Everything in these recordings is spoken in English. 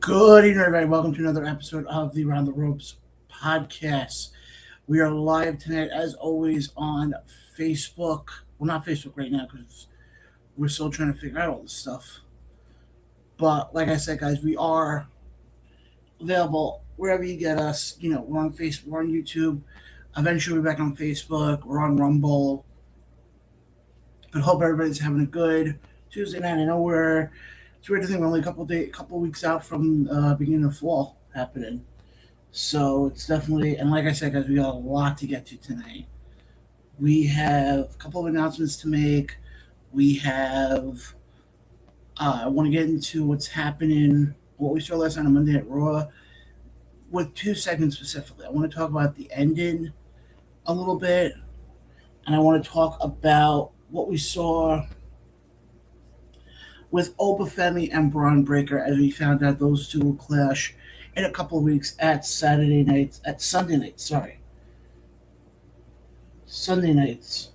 Good evening, everybody. Welcome to another episode of the Around the Ropes podcast. We are live tonight, as always, on Facebook. Well, not Facebook right now because we're still trying to figure out all this stuff. But like I said, guys, we are available wherever you get us. We're on Facebook, we're on YouTube. Eventually, we'll be back on Facebook. We're on Rumble. But hope everybody's having a good Tuesday night. I know it's weird to think we're only a couple weeks out from beginning of fall happening. So it's definitely, and like I said, guys, we got a lot to get to tonight. We have a couple of announcements to make. We have, I want to get into what's happening, what we saw last night on Monday Night Raw, with two segments specifically. I want to talk about the ending a little bit, and I want to talk about what we saw with Obafemi and Braun Breaker as we found out those two will clash in a couple of weeks at Sunday night, Sunday night's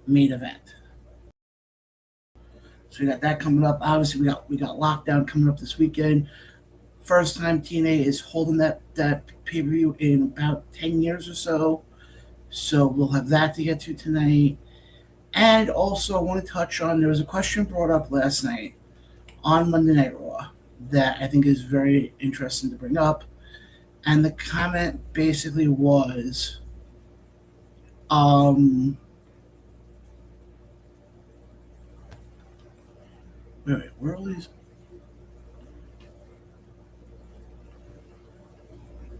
main event. So we got that coming up. Obviously, we got Lockdown coming up this weekend. First time TNA is holding that pay per view in about 10 years or so. So we'll have that to get to tonight. And also, I want to touch on there was a question brought up last night on Monday Night Raw that I think is very interesting to bring up. And the comment basically was, wait, where are these?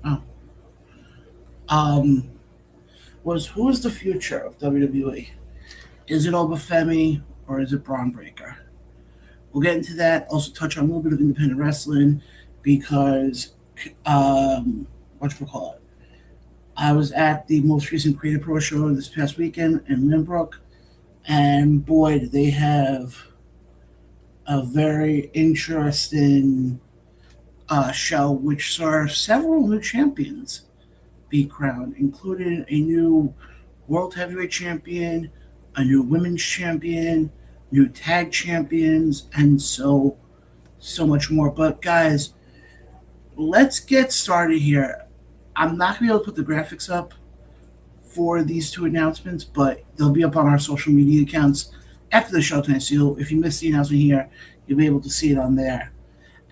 Oh, um, was who is the future of WWE? Is it Obafemi or is it Braun Breaker? We'll get into that. Also, touch on a little bit of independent wrestling because, what you call it? I was at the most recent Creative Pro show this past weekend in Lynbrook, and boy, did they have a very interesting show, which saw several new champions be crowned, including a new World Heavyweight Champion, a new Women's Champion, new Tag Champions, and so much more. But guys, let's get started here. I'm not gonna be able to put the graphics up for these two announcements, but they'll be up on our social media accounts after the show tonight. So if you missed the announcement here, you'll be able to see it on there.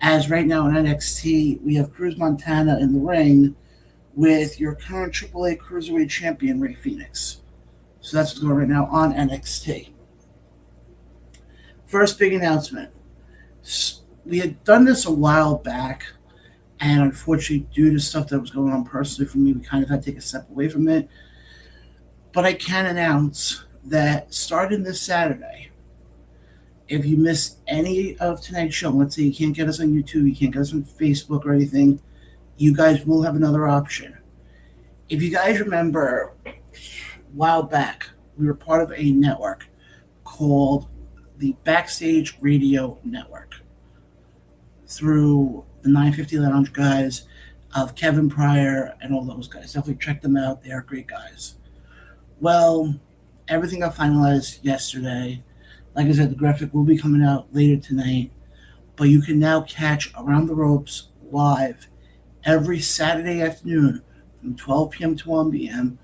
As right now in NXT, we have Cruz Montana in the ring with your current AAA Cruiserweight Champion, Ray Phoenix. So that's what's going on right now on NXT. First big announcement. We had done this a while back, and unfortunately, due to stuff that was going on personally for me, we kind of had to take a step away from it. But I can announce that starting this Saturday, if you missed any of tonight's show, let's say you can't get us on YouTube, you can't get us on Facebook or anything, you guys will have another option. If you guys remember, a while back, we were part of a network called the Backstage Radio Network through the 950 Lounge guys of Kevin Pryor and all those guys. Definitely check them out. They are great guys. Well, everything got finalized yesterday. Like I said, the graphic will be coming out later tonight. But you can now catch Around the Ropes live every Saturday afternoon from 12 p.m. to 1 p.m.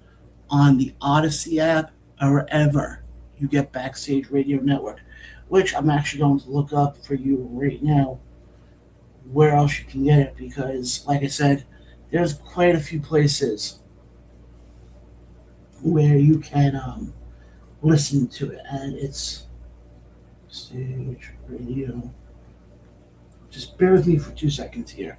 on the Odyssey app or wherever you get Backstage Radio Network, which I'm actually going to look up for you right now where else you can get it because, like I said, there's quite a few places where you can listen to it, and it's Stage Radio. Just bear with me for 2 seconds here.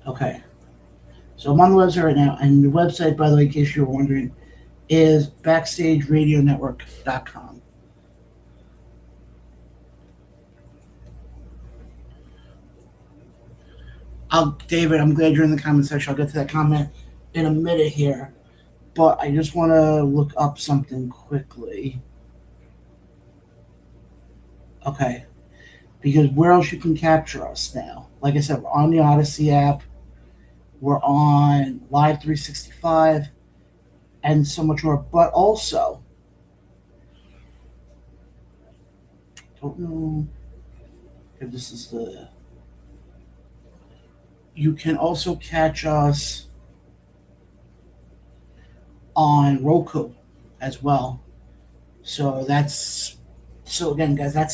Okay, so I'm on the website right now, and the website, by the way, in case you're wondering, is BackstageRadioNetwork.com. David, I'm glad you're in the comment section. I'll get to that comment in a minute here, but I just want to look up something quickly. Okay, because where else you can capture us now? Like I said, we're on the Odyssey app, we're on Live 365, and so much more. But also, don't know if this is the. You can also catch us on Roku as well. So that's so again, guys. That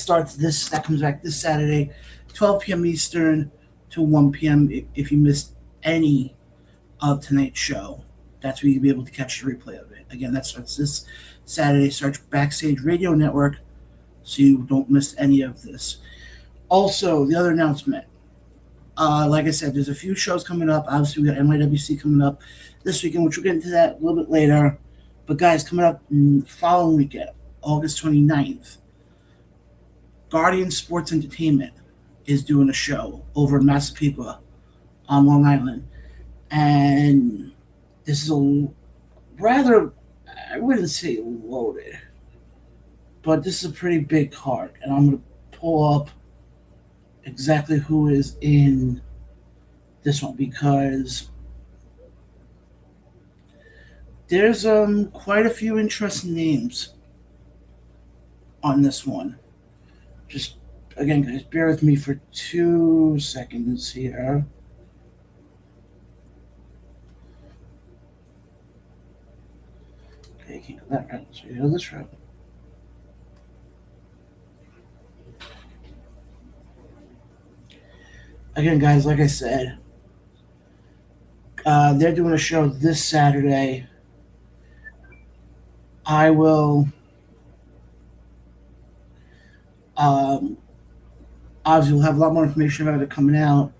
comes back this Saturday, 12 p.m. Eastern to 1 p.m. If you missed any of tonight's show, that's where you'll be able to catch the replay of it. Again, that starts this Saturday. Search Backstage Radio Network so you don't miss any of this. Also, the other announcement. Like I said, there's a few shows coming up. Obviously, we got NYWC coming up this weekend, which we'll get into that a little bit later. But guys, coming up following weekend, August 29th, Guardian Sports Entertainment is doing a show over in Massapequa on Long Island. And this is a rather, I wouldn't say loaded, but this is a pretty big card. And I'm going to pull up exactly who is in this one because there's quite a few interesting names on this one. Just again, guys, bear with me for 2 seconds here. Okay, can't go that route, so you go this route. Again, guys, like I said, they're doing a show this Saturday. I will obviously we'll have a lot more information about it coming out,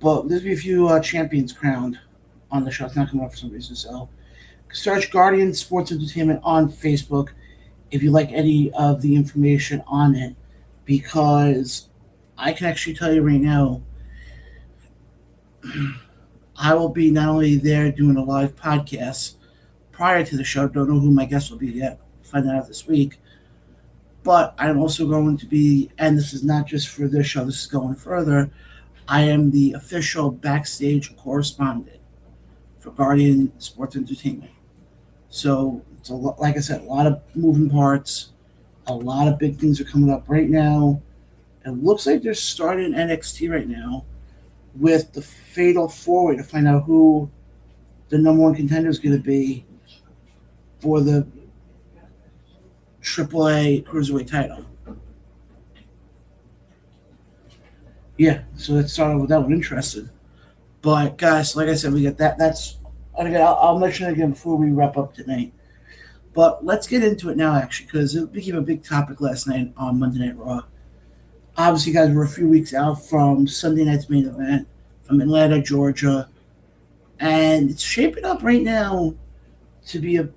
but there's be a few champions crowned on the show. It's not coming up for some reason, so search Guardian Sports Entertainment on Facebook if you like any of the information on it, because I can actually tell you right now, I will be not only there doing a live podcast prior to the show. Don't know who my guest will be yet. Find that out this week. But I'm also going to be, and this is not just for this show, this is going further. I am the official backstage correspondent for Guardian Sports Entertainment. So, it's a lot, like I said, a lot of moving parts. A lot of big things are coming up right now. It looks like they're starting NXT right now with the Fatal 4-Way to find out who the number one contender is going to be for the AAA Cruiserweight title. Yeah, so let's start with that one. Interesting. But, guys, like I said, we got that. That's, again, I'll mention it again before we wrap up tonight. But let's get into it now, actually, because it became a big topic last night on Monday Night Raw. Obviously, guys, we're a few weeks out from Sunday night's main event from Atlanta, Georgia. And it's shaping up right now to be a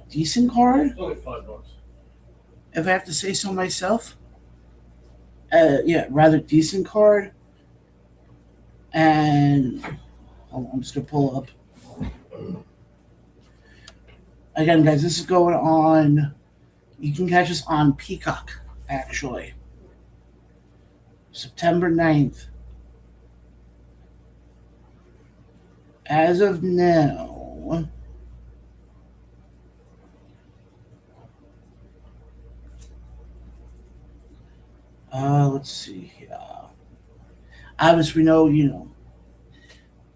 decent card. It's only $5. If I have to say so myself. Yeah, rather decent card. And hold on, I'm just going to pull up. Again, guys, this is going on. You can catch us on Peacock, actually. September 9th. As of now, let's see here. Obviously, we know,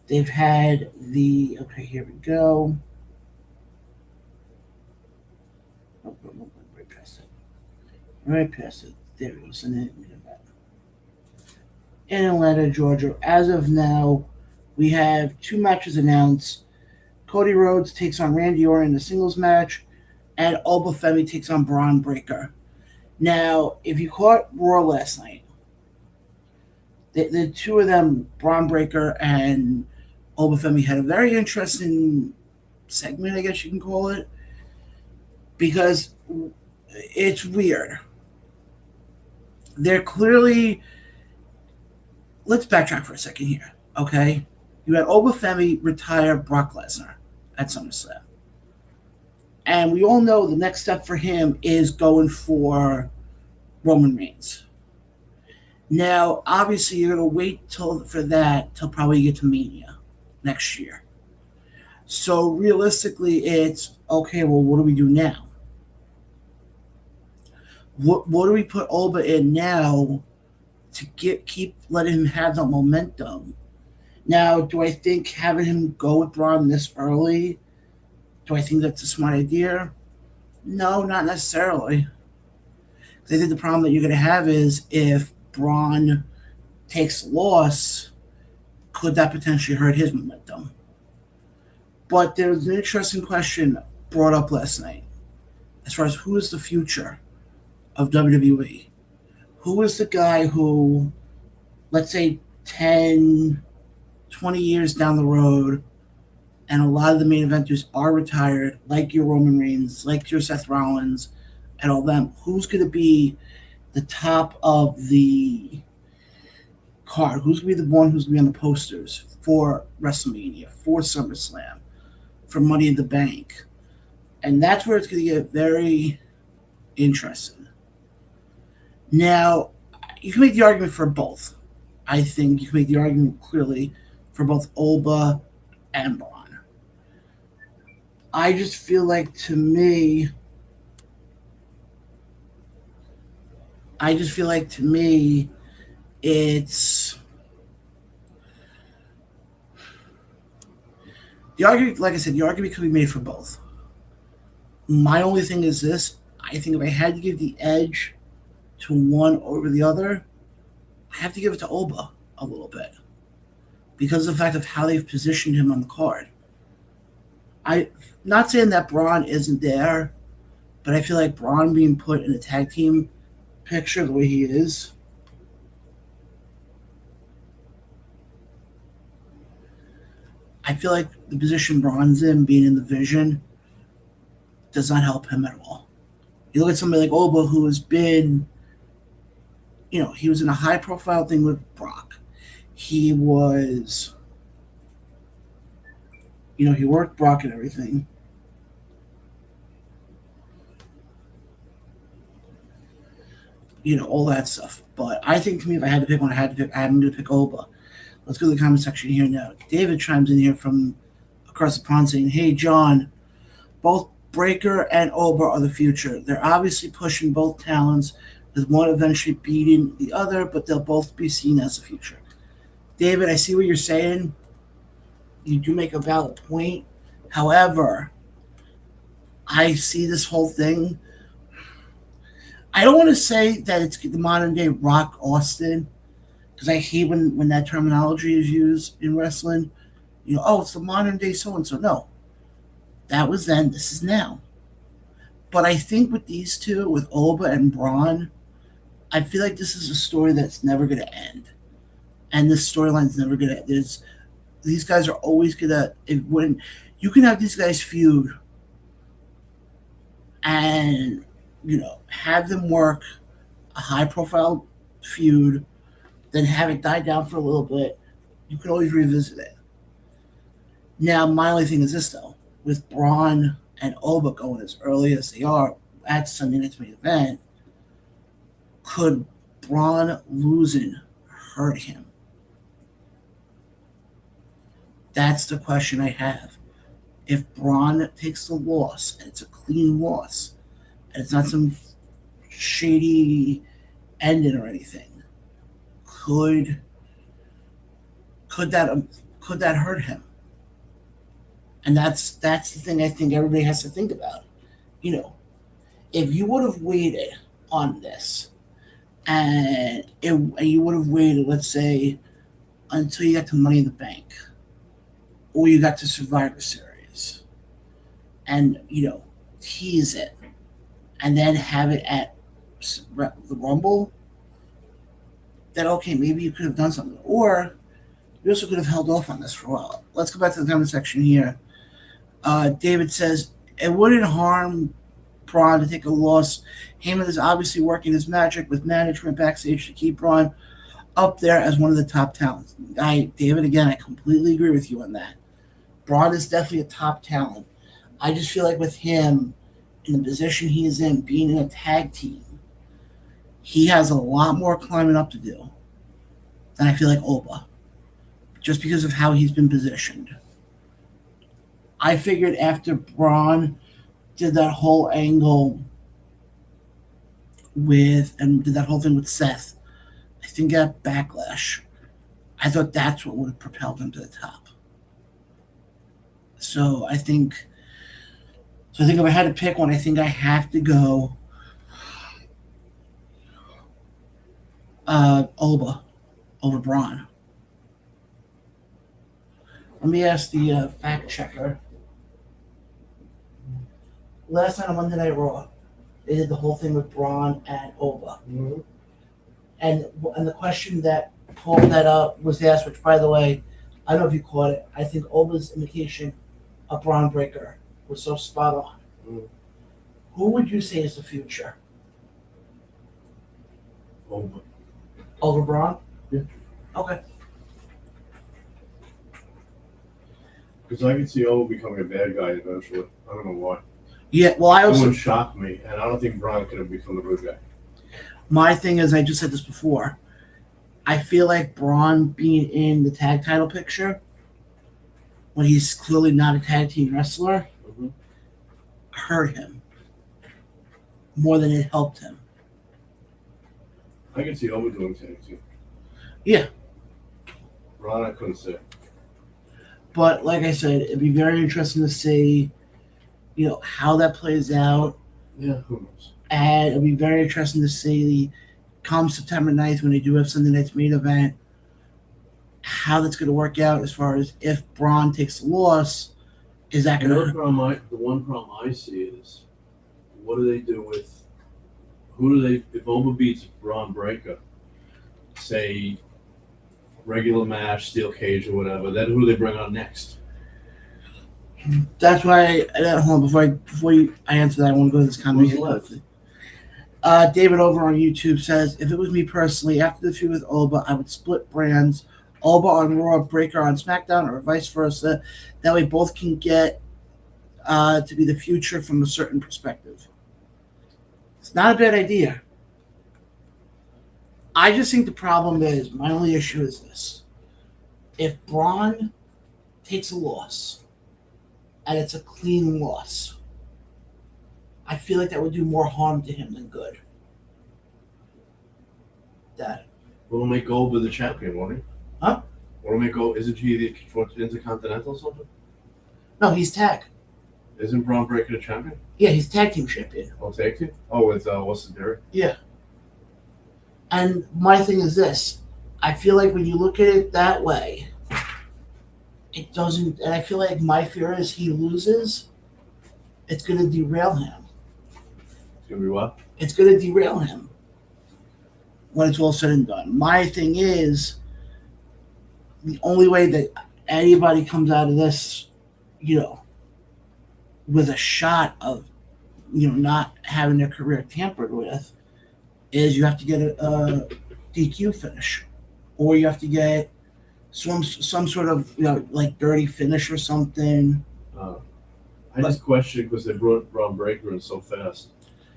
they've had the, okay, here we go. Oh, right past it. Right past it. There it goes. And then in Atlanta, Georgia, as of now, we have 2 matches announced. Cody Rhodes takes on Randy Orton in a singles match, and Obafemi takes on Braun Breaker. Now, if you caught Raw last night, the two of them, Braun Breaker and Obafemi, had a very interesting segment, I guess you can call it, because it's weird. They're clearly... Let's backtrack for a second here, okay? You had Obafemi retire Brock Lesnar at SummerSlam. And we all know the next step for him is going for Roman Reigns. Now, obviously, you're going to wait till probably you get to Mania next year. So, realistically, it's, okay, well, what do we do now? What do we put Oba in now to keep letting him have the momentum? Now, do I think having him go with Braun this early? Do I think that's a smart idea? No, not necessarily. I think the problem that you're going to have is if Braun takes a loss, could that potentially hurt his momentum? But there was an interesting question brought up last night as far as who is the future of WWE. Who is the guy who, let's say, 10, 20 years down the road, and a lot of the main eventers are retired, like your Roman Reigns, like your Seth Rollins, and all them. Who's going to be the top of the card? Who's going to be the one who's going to be on the posters for WrestleMania, for SummerSlam, for Money in the Bank? And that's where it's going to get very interesting. Now, you can make the argument for both. I think you can make the argument clearly for both Oba and Braun. I just feel like to me, it's the argument. Like I said, the argument could be made for both. My only thing is this: I think if I had to give the edge to one over the other, I have to give it to Oba a little bit because of the fact of how they've positioned him on the card. I'm not saying that Braun isn't there, but I feel like Braun being put in a tag team picture the way he is, I feel like the position Braun's in, being in the Vision, does not help him at all. You look at somebody like Oba, who has been, he was in a high profile thing with Brock. He was, he worked Brock and everything. All that stuff. But I think to me, if I had to pick one, I'm going to pick Oba. Let's go to the comment section here now. David chimes in here from across the pond saying, "Hey, John, both Breaker and Oba are the future. They're obviously pushing both talents, with one eventually beating the other, but they'll both be seen as the future." David, I see what you're saying. You do make a valid point. However, I see this whole thing. I don't want to say that it's the modern day Rock Austin, because I hate when that terminology is used in wrestling. It's the modern day so and so. No, that was then. This is now. But I think with these two, with Oba and Braun, I feel like this is a story that's never going to end, and this storyline's never going to. These guys are always going to. When you can have these guys feud, and have them work a high profile feud, then have it die down for a little bit. You can always revisit it. Now, my only thing is this though: with Braun and Oba going as early as they are at Sunday night's main event, could Braun losing hurt him? That's the question I have. If Braun takes the loss, and it's a clean loss, and it's not some shady ending or anything, could that hurt him? And that's the thing I think everybody has to think about. If you would have waited on this, and you would have waited, let's say, until you got to Money in the Bank, or you got to Survivor Series, and tease it, and then have it at the Rumble, then okay, maybe you could have done something, or you also could have held off on this for a while. Let's go back to the comment section here. David says it wouldn't harm Braun to take a loss. Heyman is obviously working his magic with management backstage to keep Braun up there as one of the top talents. David, again, I completely agree with you on that. Braun is definitely a top talent. I just feel like with him, in the position he is in, being in a tag team, he has a lot more climbing up to do than I feel like Oba, just because of how he's been positioned. I figured after Braun did that whole angle and did that whole thing with Seth. I think at Backlash. I thought that's what would have propelled him to the top. So I think if I had to pick one, I think I have to go Oba over Braun. Let me ask the fact checker. Last night on Monday Night Raw, they did the whole thing with Braun and Oba. Mm-hmm. And the question that pulled that up was asked, which, by the way, I don't know if you caught it. I think Oba's imitation of Braun Breaker was so spot on. Mm. Who would you say is the future? Oba. Over Braun? Yeah. Okay. Because I could see Oba becoming a bad guy eventually. I don't know why. Yeah, well, I It also... wouldn't shock me, and I don't think Braun could have become the good guy. My thing is, I just said this before, I feel like Braun being in the tag title picture, when he's clearly not a tag team wrestler, Mm-hmm. hurt him more than it helped him. I could see Oba doing tag team. Yeah. Braun, I couldn't say. But like I said, it'd be very interesting to see, how that plays out. Yeah, who knows? And it'll be very interesting to see come September 9th when they do have Sunday night's main event, how that's going to work out as far as if Braun takes the loss, is that going to... The one problem I see is, what do they do with, if Oba beats Braun Breaker, say, regular match, steel cage or whatever, then who do they bring on next? That's why, hold on, before I answer that, I want to go to this comment. Who's left? David over on YouTube says, if it was me personally, after the feud with Oba, I would split brands, Oba on Raw, Breaker on SmackDown, or vice versa. That way both can get to be the future from a certain perspective. It's not a bad idea. I just think the problem is, my only issue is this. If Braun takes a loss, and it's a clean loss, I feel like that would do more harm to him than good. That. Will make Oba the champion, won't he? Huh? Will make Oba, isn't he the Intercontinental or something? No, he's tag. Isn't Braun Breaker the champion? Yeah, he's tag team champion. Oh, tag team? Oh, with Austin Theory? Yeah. And my thing is this. I feel like when you look at it that way, it doesn't, and I feel like my fear is he loses, it's going to derail him. It's going to be what? It's going to derail him when it's all said and done. My thing is, the only way that anybody comes out of this, with a shot of, not having their career tampered with, is you have to get a DQ finish, or you have to get some sort of like dirty finish or something. I just question because they brought Braun Breaker in so fast.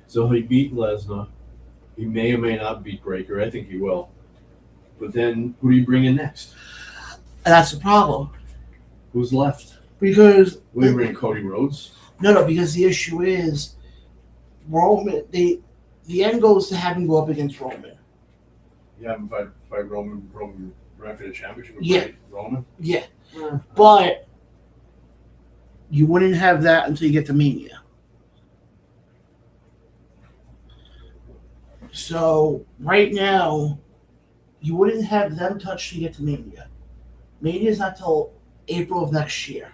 So he beat Lesnar. He may or may not beat Breaker. I think he will. But then who do you bring in next? And that's the problem. Who's left? Because Will you bring Cody Rhodes? No, because the issue is Roman. The end goal is to have him go up against Roman. You have him fight Roman right for the championship. Yeah. Roman. Yeah, but you wouldn't have that until you get to Mania. So right now, you wouldn't have them touch to get to Mania. Mania is not till April of next year.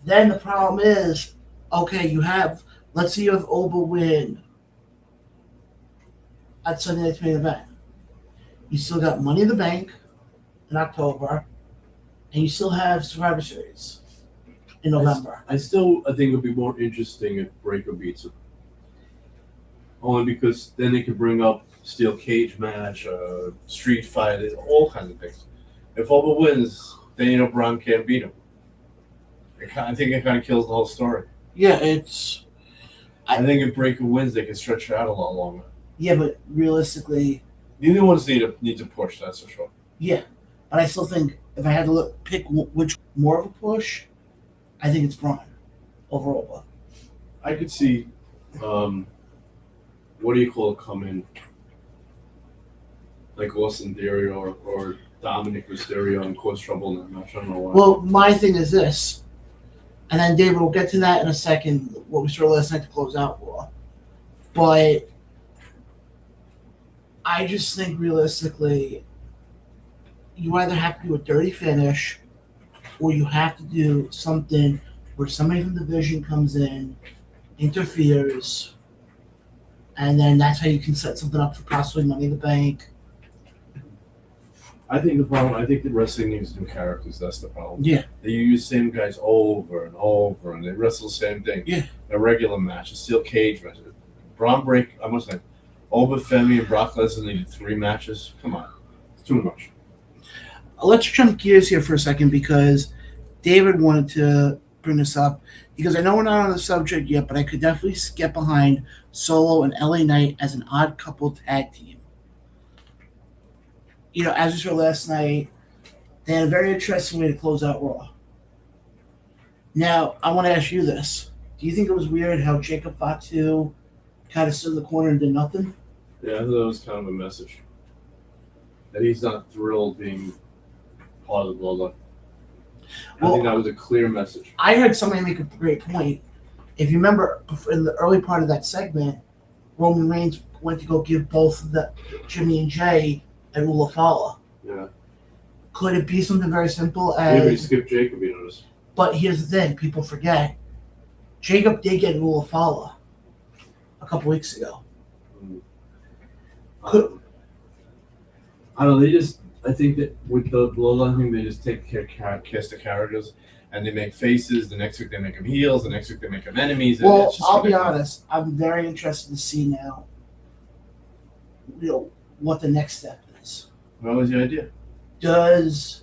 Then the problem is, okay, let's say you have Oba win at Sunday night's main event. You still got Money in the Bank in October, and you still have Survivor Series in November. I think it would be more interesting if Breaker beats him. Only because then they could bring up steel cage match, street fight, all kinds of things. If Oba wins, then Braun can't beat him. I think it kind of kills the whole story. Yeah, I think if Breaker wins, they can stretch it out a lot longer. Yeah, but realistically, neither one's need to push. That's for sure. Yeah, but I still think if I had to pick which more of a push, I think it's Braun over Oba. I could see what do you call it, come in like Austin Theory or Dominic Mysterio and cause trouble in that match. I don't know why. Well, my thing is this, and then David, we'll get to that in a second, what we saw last night to close out Raw. But I just think realistically, you either have to do a dirty finish or you have to do something where somebody from the division comes in, interferes, and then that's how you can set something up for possibly Money in the Bank. I think the wrestling needs new characters. That's the problem. Yeah. They use the same guys over and over, and they wrestle the same thing. Yeah. A regular match, a steel cage match. Braun Break, I must say, Femi and Brock Lesnar needed 3 matches. Come on. It's too much. Let's jump gears here for a second because David wanted to bring this up. Because I know we're not on the subject yet, but I could definitely get behind Solo and LA Knight as an odd couple tag team. You know, as we saw last night, they had a very interesting way to close out Raw. Now, I want to ask you this. Do you think it was weird how Jacob Fatu kind of stood in the corner and did nothing? Yeah, I thought that was kind of a message. That he's not thrilled being part of the bloodline. I think that was a clear message. I heard somebody make a great point. If you remember, in the early part of that segment, Roman Reigns went to go give both the Jimmy and Jay a Rule of Follow. Yeah. Could it be something very simple as... Maybe skip Jacob, you notice. But here's the thing, people forget. Jacob did get a Rule of Follow a couple weeks ago. I don't know, I think that with the bloodline thing, they just take cast of characters and they make faces. The next week they make them heels. The next week they make them enemies. Well, it's just I'll be ridiculous. honest. I'm very interested to see now, you know, what the next step is. What was the idea? Does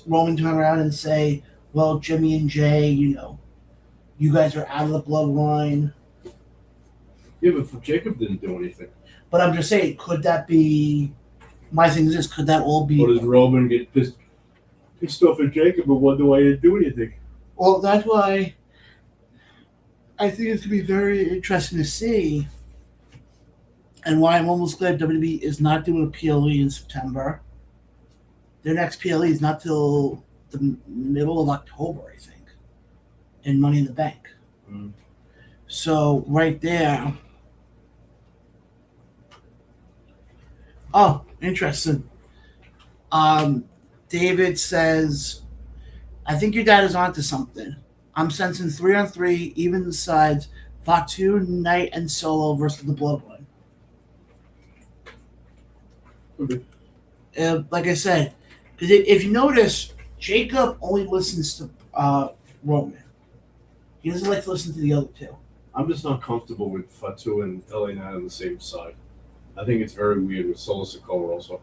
Roman turn around and say, well, Jimmy and Jay, you know, you guys are out of the bloodline? Yeah, but Jacob didn't do anything. But I'm just saying, could that be... My thing is this, could that all be... Or does Roman get pissed off at Jacob and wonder why he didn't do anything? Well, that's why I think it's going to be very interesting to see, and why I'm almost glad WWE is not doing a PLE in September. Their next PLE is not till the middle of October, I think, in Money in the Bank. Mm. So, right there... Oh, interesting. David says, I think your dad is onto something. I'm sensing 3-on-3, even sides, Fatu, Knight, and Solo versus the Bloodline. Okay. Like I said, because if you notice, Jacob only listens to Roman. He doesn't like to listen to the other two. I'm just not comfortable with Fatu and LA Knight on the same side. I think it's very weird with Solo Sikoa also.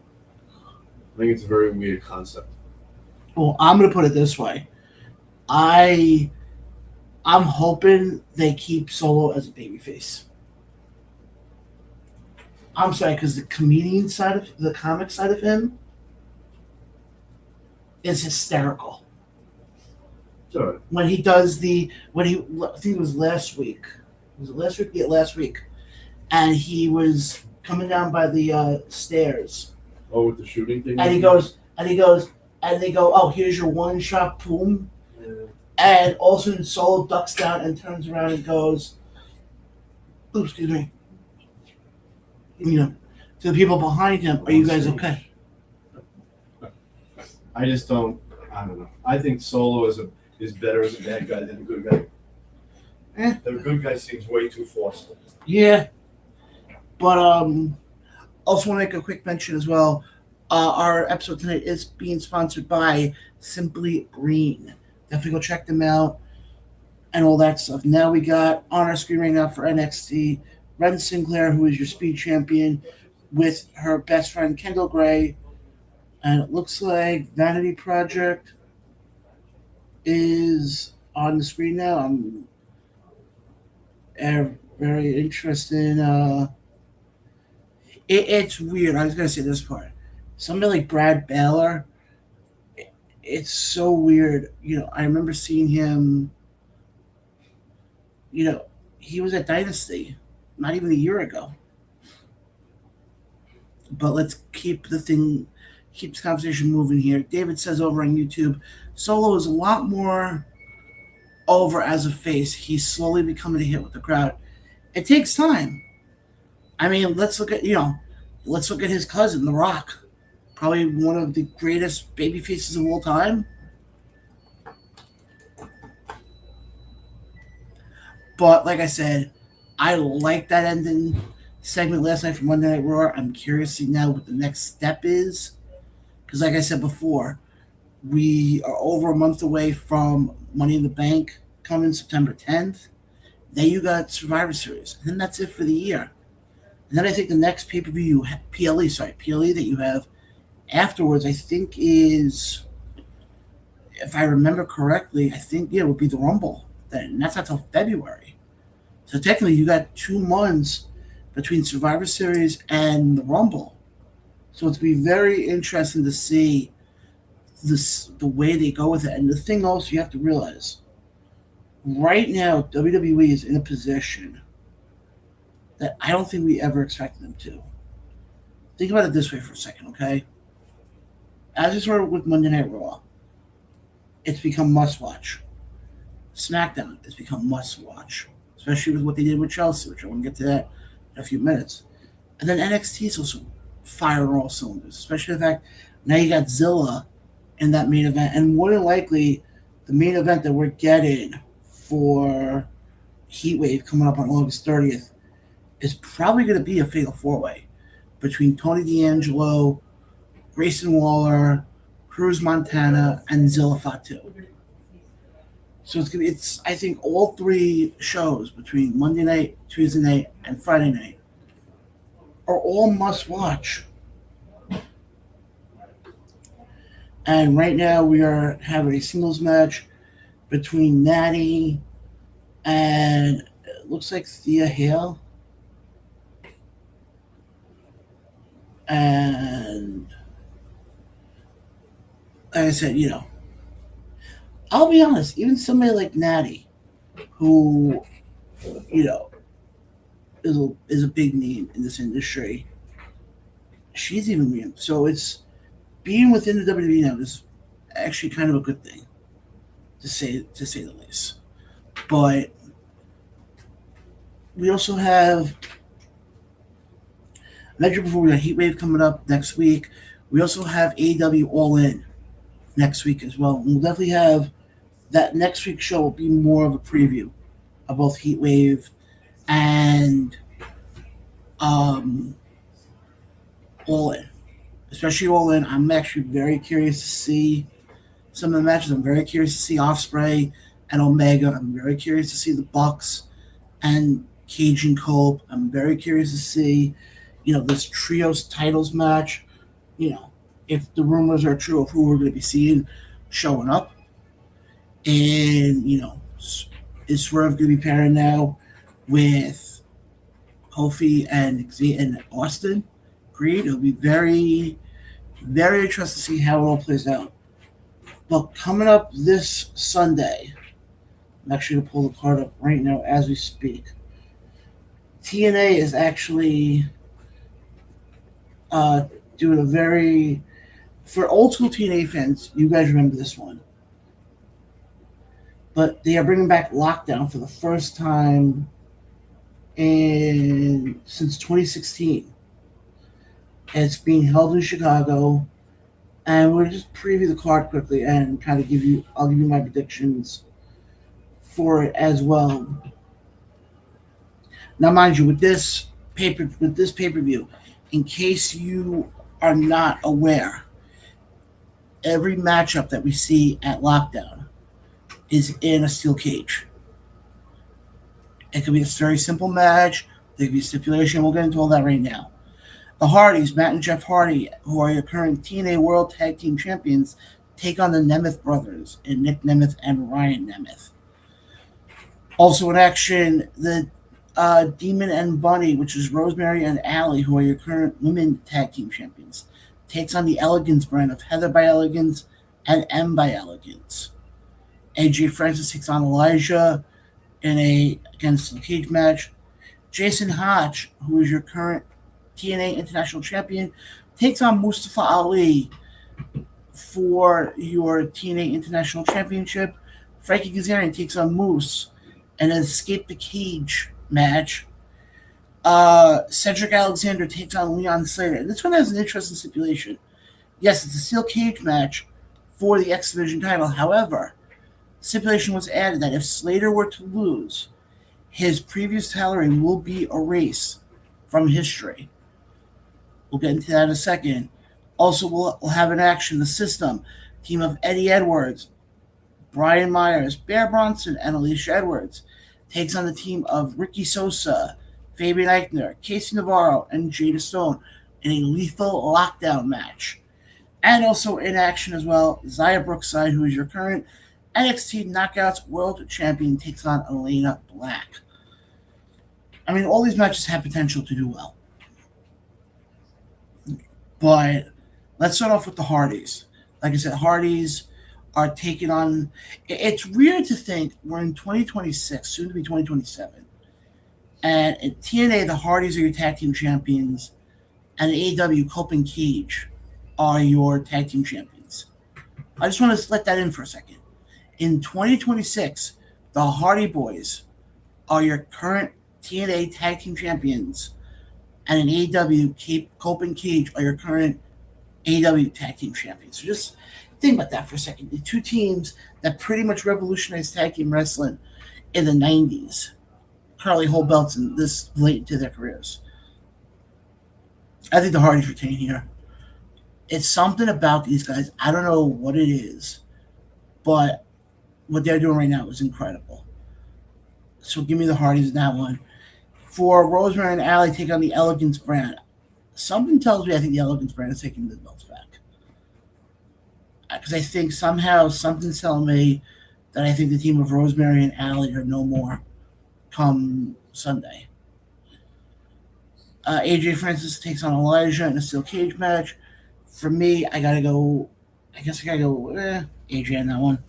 I think it's a very weird concept. Well, I'm going to put it this way. I'm hoping they keep Solo as a babyface. I'm sorry, because the comedian side of the comic side of him is hysterical. Sorry. When he does I think it was last week. Was it last week? Yeah, last week. And he was coming down by the stairs. Oh, with the shooting thing? And they go, oh, here's your one shot, boom. Yeah. And all of a sudden, Solo ducks down and turns around and goes, oops, excuse me. You know, to the people behind him, are you guys okay? I don't know. I think Solo is better as a bad guy than a good guy. The good guy seems way too forced. Yeah. But also want to make a quick mention as well. Our episode tonight is being sponsored by Simply Green. Definitely go check them out and all that stuff. Now we got on our screen right now for NXT, Ren Sinclair, who is your speed champion, with her best friend Kendall Gray. And it looks like Vanity Project is on the screen now. I'm very interested in... It's weird. I was going to say this part. Somebody like Brad Baylor, it's so weird. You know, I remember seeing him, you know, he was at Dynasty. not even a year ago. But let's keep this conversation moving here. David says over on YouTube, Solo is a lot more over as a face. He's slowly becoming a hit with the crowd. It takes time. I mean, let's look at his cousin, The Rock, probably one of the greatest baby faces of all time. But like I said, I like that ending segment last night from Monday Night Raw. I'm curious to see now what the next step is. Because like I said before, we are over a month away from Money in the Bank coming September 10th. Then you got Survivor Series. And then that's it for the year. And then I think the next pay-per-view, PLE that you have afterwards, I think is, if I remember correctly, I think, it would be the Rumble then. And that's not until February. So technically you got 2 months between Survivor Series and the Rumble. So it's be very interesting to see the way they go with it. And the thing also you have to realize, right now WWE is in a position that I don't think we ever expected them to. Think about it this way for a second, okay? As we started with Monday Night Raw, it's become must-watch. SmackDown has become must-watch, especially with what they did with Chelsea, which I want to get to that in a few minutes. And then NXT is also firing on all cylinders, especially the fact now you got Zilla in that main event. And more than likely, the main event that we're getting for Heatwave coming up on August 30th is probably going to be a fatal 4-way between Tony D'Angelo, Grayson Waller, Cruz Montana, and Zilla Fatu. So I think all 3 shows between Monday night, Tuesday night, and Friday night are all must watch. And right now we are having a singles match between Natty and it looks like Thea Hale. And like I said, I'll be honest, even somebody like Natty, who, is a big name in this industry, she's even real. So it's being within the WWE now is actually kind of a good thing, to say the least. But we also have, I mentioned before, we got Heatwave coming up next week. We also have AEW All In next week as well. And we'll definitely have that next week's show will be more of a preview of both Heatwave and All In. Especially All In. I'm actually very curious to see some of the matches. I'm very curious to see Ospreay and Omega. I'm very curious to see the Bucks and Cage and Cope. I'm very curious to see, this trios titles match. If the rumors are true of who we're going to be seeing showing up. And, is Swerve going to be pairing now with Kofi and Austin Creed? It'll be very, very interesting to see how it all plays out. But coming up this Sunday, I'm actually going to pull the card up right now as we speak. TNA is actually doing a very, for old school TNA fans, you guys remember this one. But they are bringing back Lockdown for the first time since 2016. It's being held in Chicago, and we'll just preview the card quickly and kind of I'll give you my predictions for it as well. Now, mind you, with this pay-per-view, in case you are not aware, every matchup that we see at Lockdown is in a steel cage. It could be a very simple match. There could be stipulation. We'll get into all that right now. The Hardys, Matt and Jeff Hardy, who are your current TNA World Tag Team Champions, take on the Nemeth brothers, and Nick Nemeth and Ryan Nemeth. Also in action, the Demon and Bunny, which is Rosemary and Allie, who are your current Women Tag Team Champions, takes on the Elegance brand of Heather by Elegance and M by Elegance. AJ Francis takes on Elijah against the cage match. Jason Hodge, who is your current TNA International Champion, takes on Mustafa Ali for your TNA International Championship. Frankie Kazarian takes on Moose in an Escape the Cage match. Cedric Alexander takes on Leon Slater. And this one has an interesting stipulation. Yes, it's a steel cage match for the X Division title. However, stipulation was added that if Slater were to lose, his previous title reign will be erased from history. We'll get into that in a second. Also, we'll have in action the System, team of Eddie Edwards, Brian Myers, Bear Bronson, and Alicia Edwards, takes on the team of Ricky Sosa, Fabian Eichner, Casey Navarro, and Jada Stone in a lethal lockdown match. And also in action as well, Zaya Brookside, who is your current NXT Knockouts World Champion, takes on Elena Black. I mean, all these matches have potential to do well. But let's start off with the Hardys. Like I said, Hardys are taking on... It's weird to think we're in 2026, soon to be 2027. And in TNA, the Hardys are your tag team champions. And in AEW, Cope and Cage are your tag team champions. I just want to let that in for a second. In 2026, the Hardy Boys are your current TNA tag team champions. And in AEW, Cope and Cage are your current AEW tag team champions. So just think about that for a second. The two teams that pretty much revolutionized tag team wrestling in the 90s currently hold belts in this late into their careers. I think the Hardys retain here. It's something about these guys. I don't know what it is, but what they're doing right now is incredible. So give me the Hardys in that one. For Rosemary and Allie, take on the Elegance brand. Something tells me I think the Elegance brand is taking the belts back. Because I think somehow something's telling me that I think the team of Rosemary and Allie are no more come Sunday. AJ Francis takes on Elijah in a steel cage match. For me, I gotta go AJ on that one.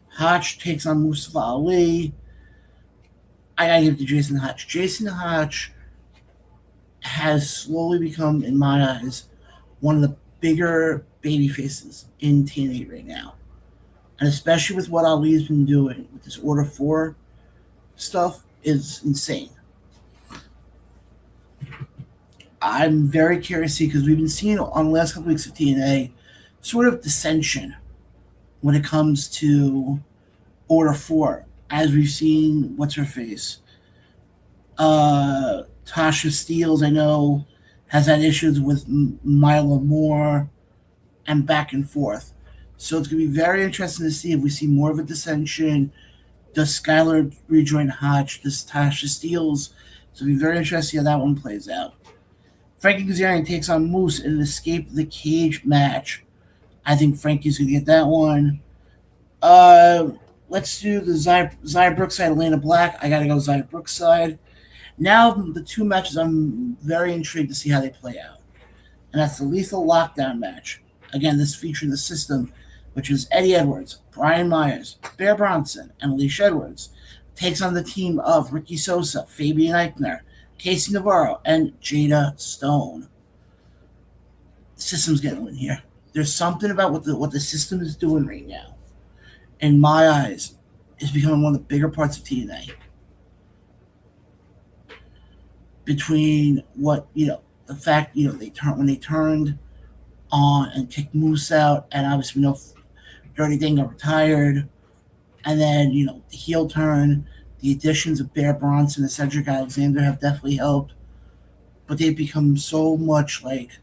Hotch takes on Mustafa Ali. I gotta give it to Jason Hotch. Jason Hotch has slowly become, in my eyes, one of the bigger baby faces in TNA right now. And especially with what Ali's been doing with this Order 4 stuff is insane. I'm very curious to see, because we've been seeing on the last couple weeks of TNA sort of dissension when it comes to Order 4, as we've seen what's-her-face. Tasha Steelz, I know, has had issues with Mila Moore and back and forth. So it's going to be very interesting to see if we see more of a dissension. Does Skylar rejoin Hotch? Does Tasha Steelz? So it'll be very interesting how that one plays out. Frankie Kazarian takes on Moose in an Escape the Cage match. I think Frankie's going to get that one. Let's do the Zaya Brookside, Elena Black. I got to go Zaya Brookside. Now, the two matches I'm very intrigued to see how they play out. And that's the Lethal Lockdown match. Again, this featuring the System, which is Eddie Edwards, Brian Myers, Bear Bronson, and Alicia Edwards, takes on the team of Ricky Sosa, Fabian Eichner, Casey Navarro, and Jada Stone. System's getting in here. There's something about what the System is doing right now, in my eyes, is becoming one of the bigger parts of TNA. Between what, the fact, when they turned on and kicked Moose out, and obviously we know Dirty Dingo retired, and then, the heel turn, the additions of Bear Bronson and Cedric Alexander have definitely helped, but they've become so much like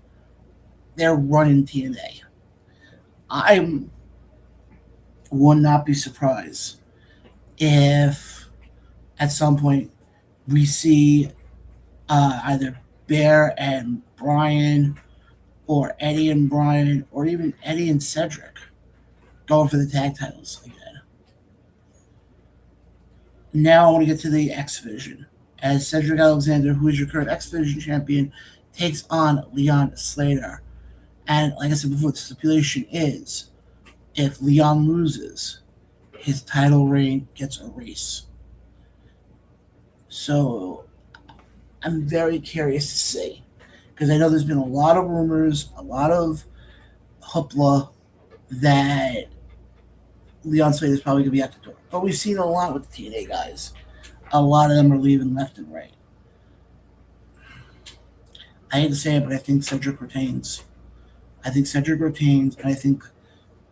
they're running TNA. I would not be surprised if at some point we see either Bear and Brian, or Eddie and Brian, or even Eddie and Cedric going for the tag titles again. Now I want to get to the X Division, as Cedric Alexander, who is your current X Division champion, takes on Leon Slater. And like I said before, the stipulation is if Leon loses, his title reign gets erased. So I'm very curious to see because I know there's been a lot of rumors, a lot of hoopla that Leon Slater is probably going to be at the door. But we've seen a lot with the TNA guys. A lot of them are leaving left and right. I hate to say it, but I think Cedric retains. I think Cedric retains, and I think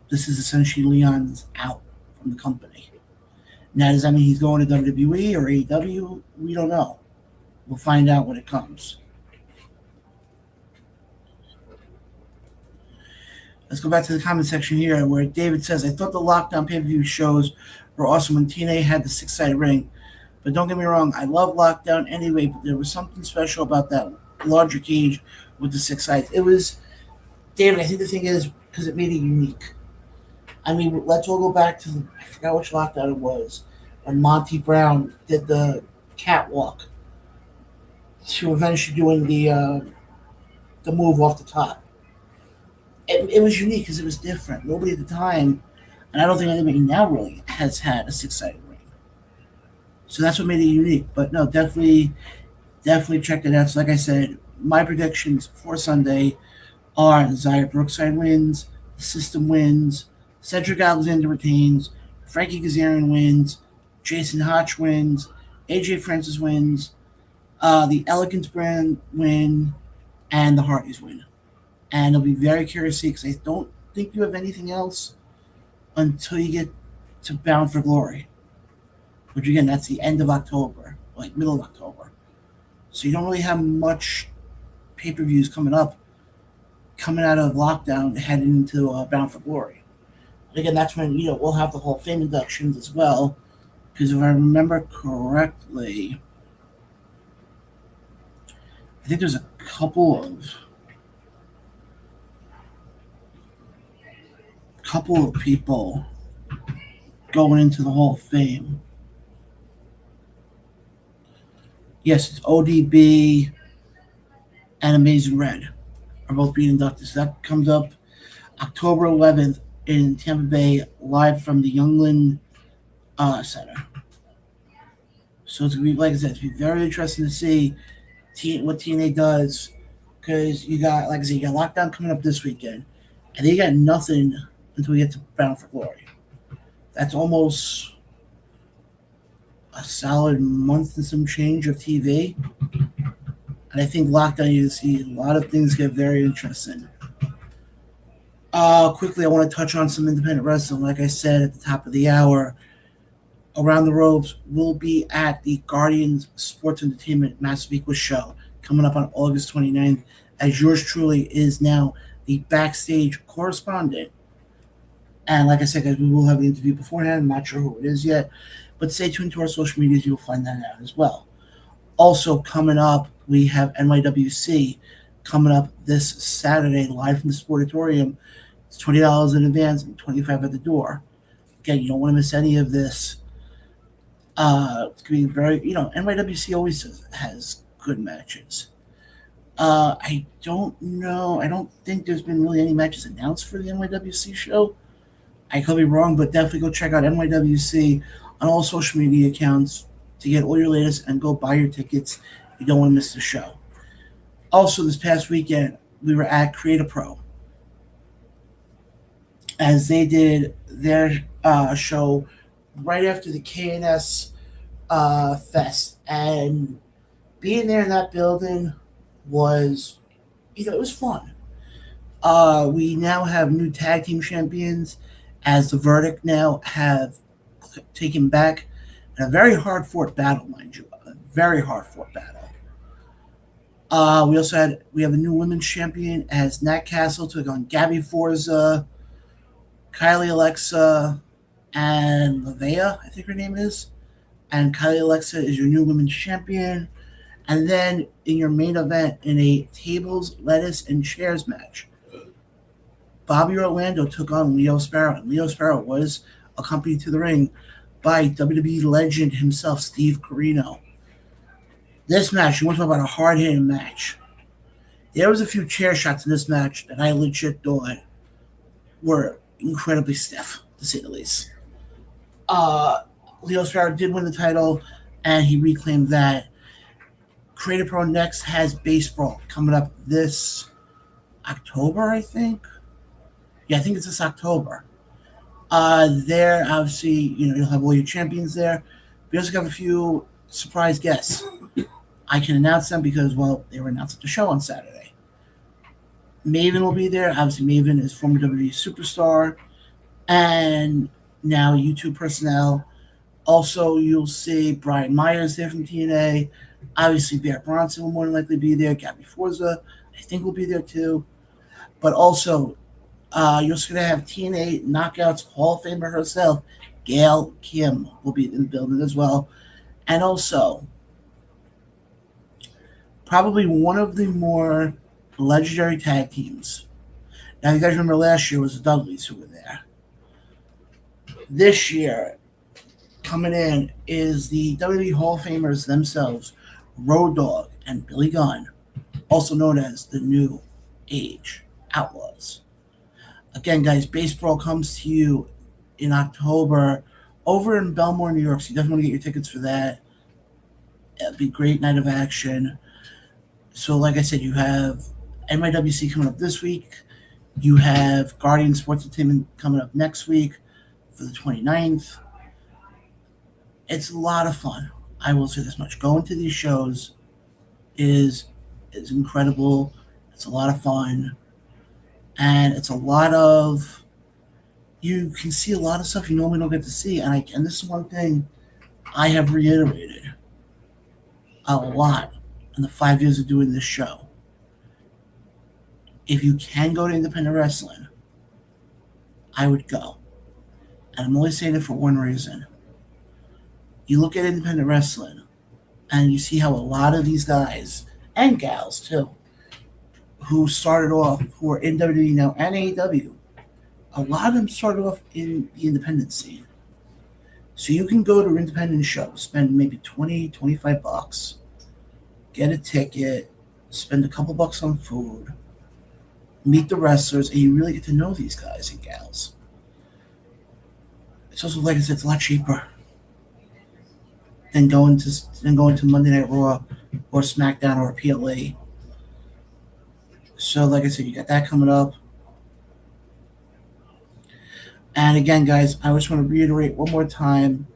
this is essentially Leon's out from the company. Now, does that mean he's going to WWE or AEW? We don't know. We'll find out when it comes. Let's go back to the comment section here where David says, I thought the Lockdown pay-per-view shows were awesome when TNA had the six-sided ring. But don't get me wrong, I love Lockdown anyway, but there was something special about that larger cage with the six sides. It was, David, I think the thing is, because it made it unique. I mean, let's all go back to, I forgot which Lockdown it was, when Monty Brown did the catwalk to eventually doing the move off the top. It was unique because it was different. Nobody at the time, and I don't think anybody now really has had a six-sided ring. So that's what made it unique. But no, definitely check it out. So like I said, my predictions for Sunday are Zaya Brookside wins, the System wins, Cedric Alexander retains, Frankie Kazarian wins, Jason Hotch wins, AJ Francis wins, the Elegance brand win, and the Hardys win. And I'll be very curious to see because I don't think you have anything else until you get to Bound for Glory. Which again, that's the end of October, like middle of October. So you don't really have much pay-per-views coming out of lockdown, heading into Bound for Glory. And again, that's when we'll have the Hall of Fame inductions as well. Because if I remember correctly, I think there's a couple of people going into the Hall of Fame. Yes, it's ODB and Amazing Red are both being inducted. So that comes up October 11th in Tampa Bay, live from the Youngland Center. So it's going to be, like I said, it's going to be very interesting to see what TNA does because you got Lockdown coming up this weekend, and they got nothing until we get to Bound for Glory. That's almost a solid month and some change of TV. And I think Lockdown, you see a lot of things get very interesting. Quickly, I want to touch on some independent wrestling. Like I said at the top of the hour, Around the Ropes will be at the Guardians Sports Entertainment Master Equals show coming up on August 29th, as yours truly is now the backstage correspondent. And like I said, guys, we will have the interview beforehand. I'm not sure who it is yet, but stay tuned to our social medias. You'll find that out as well. Also coming up, we have NYWC coming up this Saturday, live from the Sportatorium. It's $20 in advance and $25 at the door. Again, you don't want to miss any of this. It's going to be very, NYWC always has good matches. I don't know. I don't think there's been really any matches announced for the NYWC show. I could be wrong, but definitely go check out NYWC on all social media accounts to get all your latest and go buy your tickets. You don't want to miss the show. Also, this past weekend, we were at Create a Pro as they did their show right after the KNS Fest. And being there in that building was, it was fun. We now have new tag team champions as the Verdict now have taken back in a very hard-fought battle, mind you. A very hard-fought battle. We have a new women's champion as Nat Castle took on Gabby Forza, Kylie Alexa, and Lavea, I think her name is. And Kylie Alexa is your new women's champion. And then in your main event, in a tables, lettuce, and chairs match, Bobby Orlando took on Leo Sparrow. And Leo Sparrow was accompanied to the ring by WWE legend himself, Steve Corino. This match, you want to talk about a hard-hitting match. There was a few chair shots in this match that I legit thought were incredibly stiff, to say the least. Leo Sparrow did win the title, and he reclaimed that. Creative Pro Next has baseball coming up this October, I think. Yeah, I think it's this October. There, obviously, you'll have all your champions there. We also have a few surprise guests. I can announce them because, well, they were announced at the show on Saturday. Maven will be there. Obviously, Maven is former WWE superstar and now YouTube personnel. Also, you'll see Brian Myers there from TNA. Obviously, Bear Bronson will more than likely be there. Gabby Forza, I think, will be there too. But also, you're also going to have TNA Knockouts Hall of Famer herself, Gail Kim, will be in the building as well. And also, probably one of the more legendary tag teams. Now, you guys remember last year was the Dudleys who were there. This year, coming in is the WWE Hall of Famers themselves, Road Dogg and Billy Gunn, also known as the New Age Outlaws. Again, guys, baseball comes to you in October over in Belmore, New York, so you definitely want to get your tickets for that. It'll be a great night of action. So, like I said, you have NYWC coming up this week. You have Guardian Sports Entertainment coming up next week for the 29th. It's a lot of fun. I will say this much. Going to these shows is incredible. It's a lot of fun. And it's a lot of, you can see a lot of stuff you normally don't get to see. And this is one thing I have reiterated a lot in the 5 years of doing this show. If you can go to independent wrestling, I would go. And I'm only saying it for one reason. You look at independent wrestling, and you see how a lot of these guys, and gals too, who started off, who are in WWE now and AEW, a lot of them started off in the independent scene. So you can go to independent shows, spend maybe $20, $25, get a ticket, spend a couple bucks on food, meet the wrestlers, and you really get to know these guys and gals. It's also, like I said, it's a lot cheaper than going to Monday Night Raw or SmackDown or PLA. So, like I said, you got that coming up. And again, guys, I just want to reiterate one more time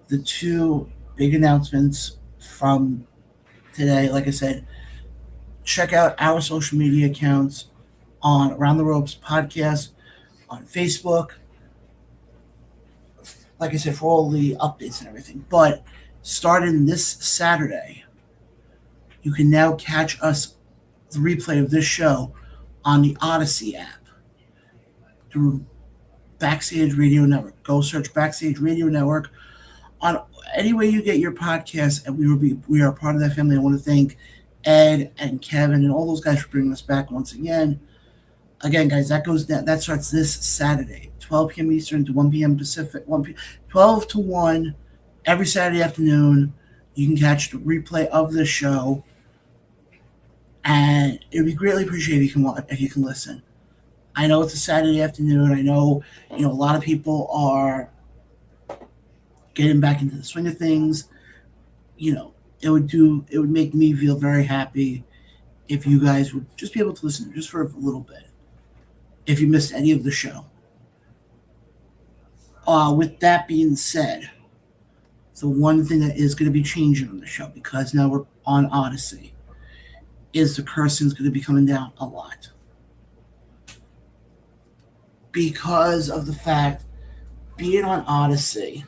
the two big announcements from today. Like I said, check out our social media accounts on Around the Ropes Podcast on Facebook. Like I said, for all the updates and everything. But starting this Saturday, you can now catch us, the replay of this show, on the Odyssey app through Backstage Radio Network. Go search Backstage Radio Network on any way you get your podcast, and we are part of that family. I want to thank Ed and Kevin and all those guys for bringing us back once again. Again, guys, that starts this Saturday, 12 p.m. Eastern to 1 p.m. Pacific, 12 to 1 every Saturday afternoon. You can catch the replay of the show, and it would be greatly appreciated if you can listen. I know it's a Saturday afternoon. I know, a lot of people are getting back into the swing of things. It would make me feel very happy if you guys would just be able to listen just for a little bit, if you missed any of the show. With that being said, the one thing that is going to be changing on the show, because now we're on Odyssey, is the cursing's going to be coming down a lot. Because of the fact being on Odyssey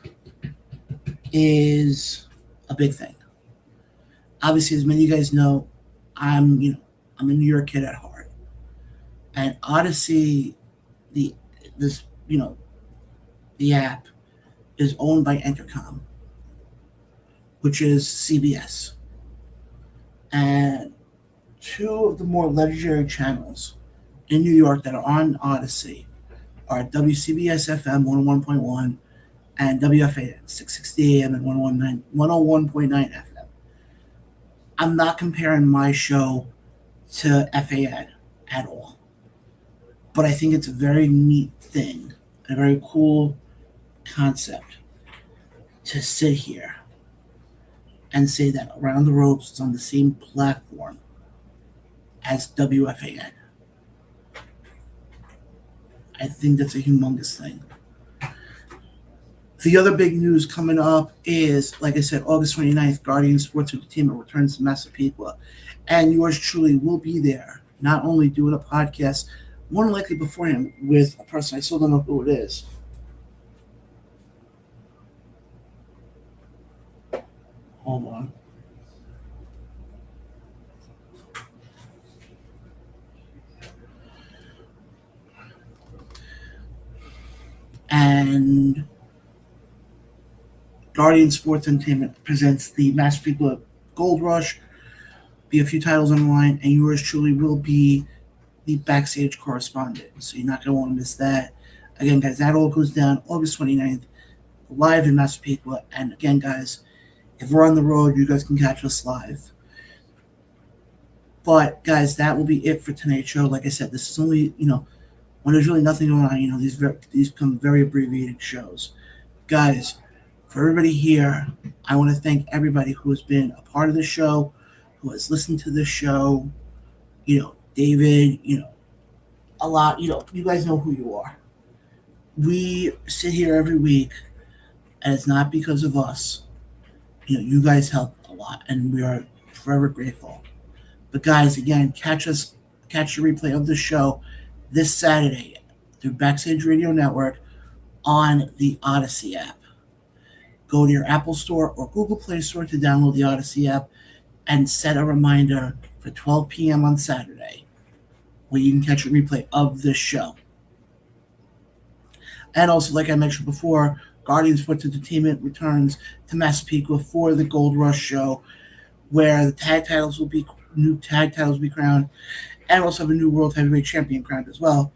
is a big thing. Obviously, as many of you guys know, I'm a New York kid at heart. And Odyssey, the app is owned by Entercom, which is CBS. And two of the more legendary channels in New York that are on Odyssey are WCBS FM 101.1 and WFAN 660 AM and 101.9 FM. I'm not comparing my show to FAN at all, but I think it's a very neat thing, a very cool concept to sit here and say that Around the Ropes is on the same platform as WFAN. I think that's a humongous thing. The other big news coming up is, like I said, August 29th, Guardian Sports Entertainment returns to Massapequa. And yours truly will be there, not only doing a podcast, more than likely beforehand, with a person I still don't know who it is. Hold on. And Guardian Sports Entertainment presents the Massapequa Gold Rush. Be a few titles on the line, and yours truly will be the backstage correspondent. So you're not going to want to miss that. Again, guys, that all goes down August 29th, live in Massapequa. And again, guys, if we're on the road, you guys can catch us live. But, guys, that will be it for tonight's show. Like I said, this is only, when there's really nothing going on, these become very abbreviated shows. Guys, for everybody here, I want to thank everybody who has been a part of the show, who has listened to this show. David, a lot, you guys know who you are. We sit here every week, and it's not because of us. You guys help a lot, and we are forever grateful. But guys, again, catch the replay of the show this Saturday through Backstage Radio Network on the Odyssey app. Go to your Apple Store or Google Play Store to download the Odyssey app and set a reminder for 12 p.m. on Saturday, where you can catch a replay of this show. And also, like I mentioned before, Guardian Sports Entertainment returns to Massapequa for the Gold Rush show, where new tag titles will be crowned, and also have a new World Heavyweight Champion crowned as well.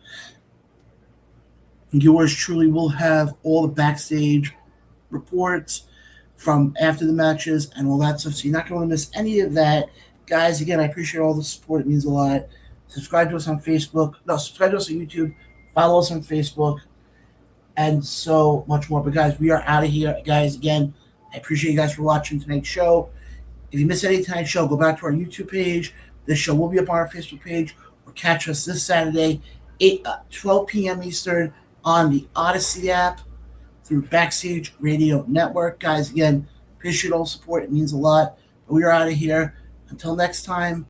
Yours truly will have all the backstage reports from after the matches and all that stuff, so you're not going to miss any of that. Guys, again, I appreciate all the support. It means a lot. Subscribe to us on Facebook. No, subscribe to us on YouTube. Follow us on Facebook. And so much more. But, guys, we are out of here. Guys, again, I appreciate you guys for watching tonight's show. If you missed any of tonight's show, go back to our YouTube page. This show will be up on our Facebook page. Or catch us this Saturday, 12 p.m. Eastern on the Odyssey app through Backstage Radio Network. Guys, again, appreciate all the support. It means a lot. But we are out of here. Until next time.